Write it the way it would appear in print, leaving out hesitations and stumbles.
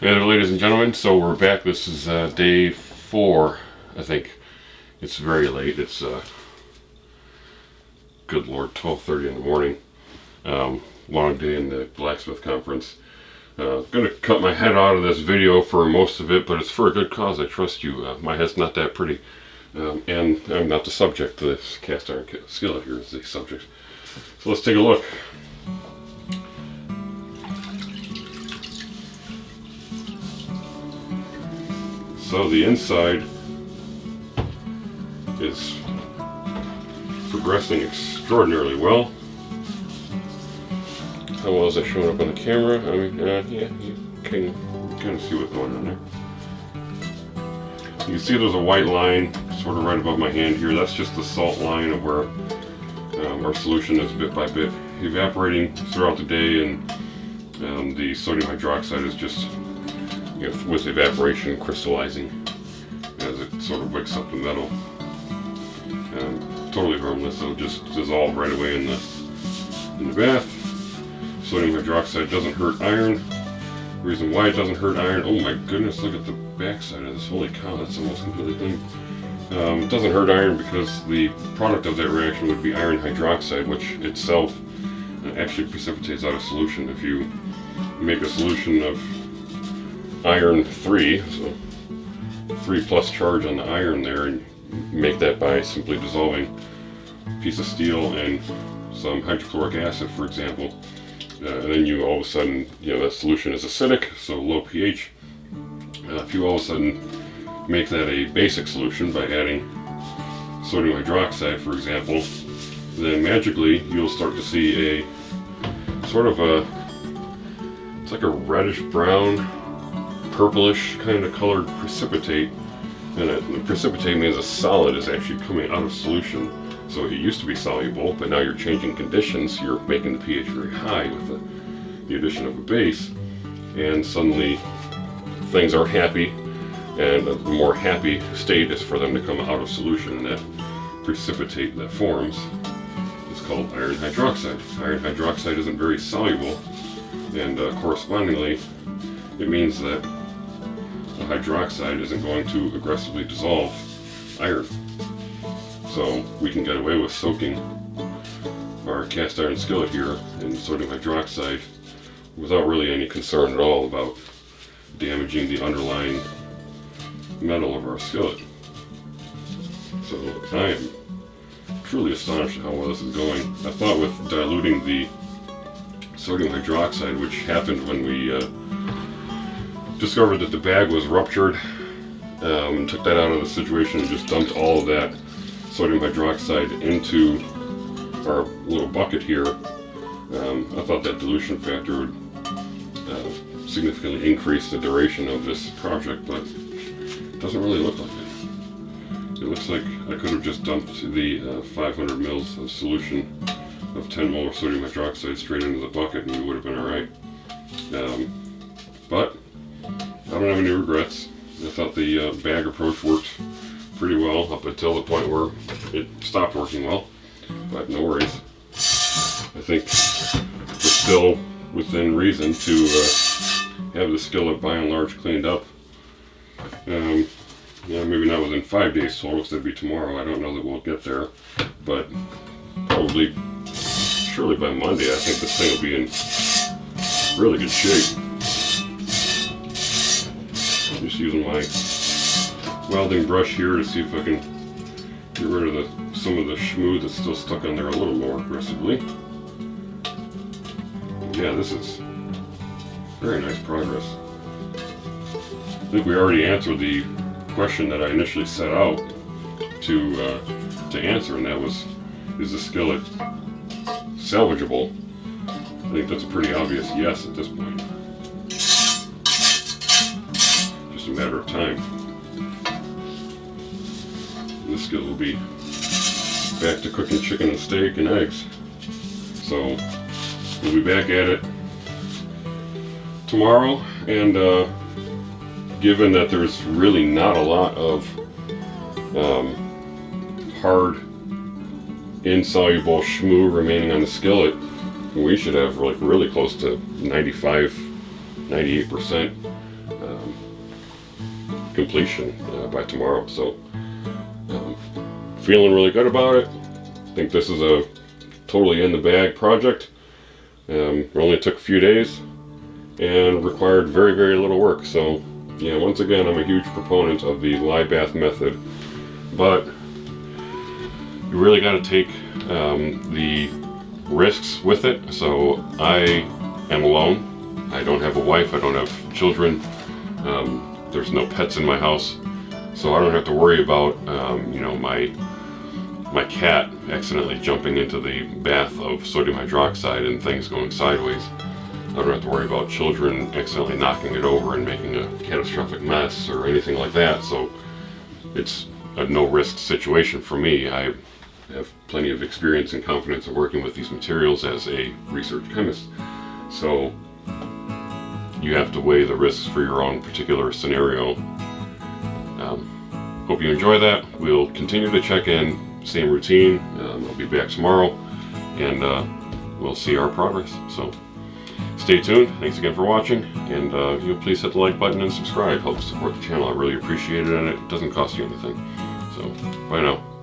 Hey there, ladies and gentlemen. So we're back. This is day 4, I think. It's very late. It's good Lord, 12:30 in the morning. Long day in the blacksmith conference. Gonna cut my head out of this video for most of it, but it's for a good cause. I trust you. My head's not that pretty, and I'm not the subject. This cast iron skillet here is the subject. So let's take a look. So the inside is progressing extraordinarily well. How well is that showing up on the camera? I mean, yeah, you can kind of see what's going on there. You can see there's a white line sort of right above my hand here. That's just the salt line of where our solution is bit by bit evaporating throughout the day, and the sodium hydroxide is just, with evaporation, crystallizing as it sort of wicks up the metal. Totally harmless, it'll just dissolve right away in the bath. Sodium hydroxide doesn't hurt iron. The reason why it doesn't hurt iron, oh my goodness, look at the backside of this. Holy cow, that's almost completely clean. It doesn't hurt iron because the product of that reaction would be iron hydroxide, which itself actually precipitates out of solution. If you make a solution of iron 3, so 3 plus charge on the iron there, and make that by simply dissolving a piece of steel and some hydrochloric acid, for example, and then you all of a sudden, that solution is acidic, so low pH. If you all of a sudden make that a basic solution by adding sodium hydroxide, for example, then magically you'll start to see a sort of it's like a reddish brown, purplish kind of colored precipitate, and the precipitate means a solid is actually coming out of solution. So it used to be soluble, but now you're changing conditions. You're making the pH very high with the addition of a base, and suddenly things are happy, and a more happy state is for them to come out of solution, and that precipitate that forms is called iron hydroxide. Iron hydroxide isn't very soluble, and correspondingly it means that the hydroxide isn't going to aggressively dissolve iron. So we can get away with soaking our cast iron skillet here in sodium hydroxide without really any concern at all about damaging the underlying metal of our skillet. So I am truly astonished at how well this is going. I thought with diluting the sodium hydroxide, which happened when we discovered that the bag was ruptured, and took that out of the situation and just dumped all of that sodium hydroxide into our little bucket here, I thought that dilution factor would significantly increase the duration of this project, but it doesn't really look like it. It looks like I could have just dumped the 500 mils of solution of 10 molar sodium hydroxide straight into the bucket and we would have been alright. But I don't have any regrets. I thought the bag approach worked pretty well up until the point where it stopped working well, but no worries. I think we're still within reason to have the skillet by and large cleaned up. Maybe not within 5 days total, because that'd be tomorrow. I don't know that we'll get there, but probably, surely by Monday, I think this thing will be in really good shape. Just using my welding brush here to see if I can get rid of some of the schmoo that's still stuck on there a little more aggressively. Yeah, this is very nice progress. I think we already answered the question that I initially set out to answer, and that was, is the skillet salvageable? I think that's a pretty obvious yes at this point. Just a matter of time. This skillet will be back to cooking chicken and steak and eggs. So we'll be back at it tomorrow, and given that there's really not a lot of hard insoluble schmoo remaining on the skillet, we should have like really close to 95, 98% completion by tomorrow. So feeling really good about it. I think this is a totally in the bag project. It only took a few days and required very, very little work. So yeah, once again, I'm a huge proponent of the live bath method, but you really got to take the risks with it. So I am alone. I don't have a wife. I don't have children. There's no pets in my house, so I don't have to worry about my cat accidentally jumping into the bath of sodium hydroxide and things going sideways. I don't have to worry about children accidentally knocking it over and making a catastrophic mess or anything like that. So it's a no-risk situation for me. I have plenty of experience and confidence in working with these materials as a research chemist. So you have to weigh the risks for your own particular scenario. Hope you enjoy that. We'll continue to check in, same routine. I'll be back tomorrow, and we'll see our progress. So stay tuned. Thanks again for watching, and please hit the like button and subscribe. Help support the channel. I really appreciate it, and it doesn't cost you anything. So bye now.